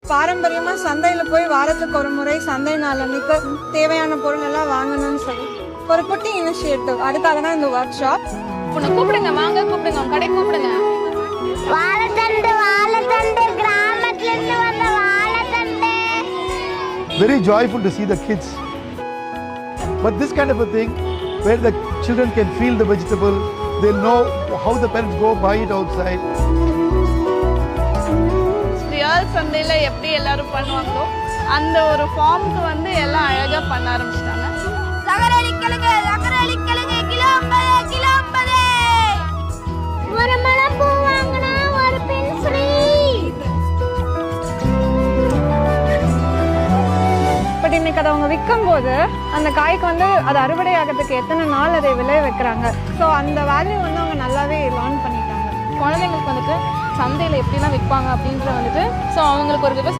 பாரம்பரியமா சந்தையில போய் வாரத்துக்கு ஒரு முறை சந்தை நாள் அன்னைக்கு தேவையான பொருள் எல்லாம் வாங்கணும்னு சொல்லி ஒரு குட்டி இனிஷியேட்டிவ். அதுக்காக தான் இந்த ஒர்க் ஷாப். உன்னை கூப்பிடுங்க, வாங்க கூப்பிடுங்க, உங்க கடை கூப்பிடுங்க. வாழைத்தண்டு வாழைத்தண்டு கிராமத்துல இருந்து வந்த வாழைத்தண்டு. Very joyful to see the kids. But this kind of a thing where the children can feel the vegetable, they'll know how the parents go buy it outside. Real சந்தையில எப்படி எல்லாரும் பண்ணுவாங்களோ அந்த ஒரு ஃபார்முக்கு வந்து எல்லாம் அழகா பண்ண ஆரம்பிச்சிட்டாங்க. சகரளி கிழங்கு கிலோ 50 கிலோ 50. ஒரு மலம் பூ வாங்கினா ஒரு பின் ஃப்ரீ. பட் இன்னைக்கு அதை அவங்க விற்கும் போது அந்த காய்க்கு வந்து அது அறுவடை ஆகிறதுக்கு எத்தனை நாள் அதை விளைய வைக்கிறாங்க. ஸோ அந்த வேல்யூ வந்து அவங்க நல்லாவே லேர்ன் பண்ணிட்டாங்க. குழந்தைங்களுக்கு வந்துட்டு சந்தையில எப்படிலாம் விற்பாங்க அப்படின்ற வந்துட்டு ஸோ அவங்களுக்கு ஒரு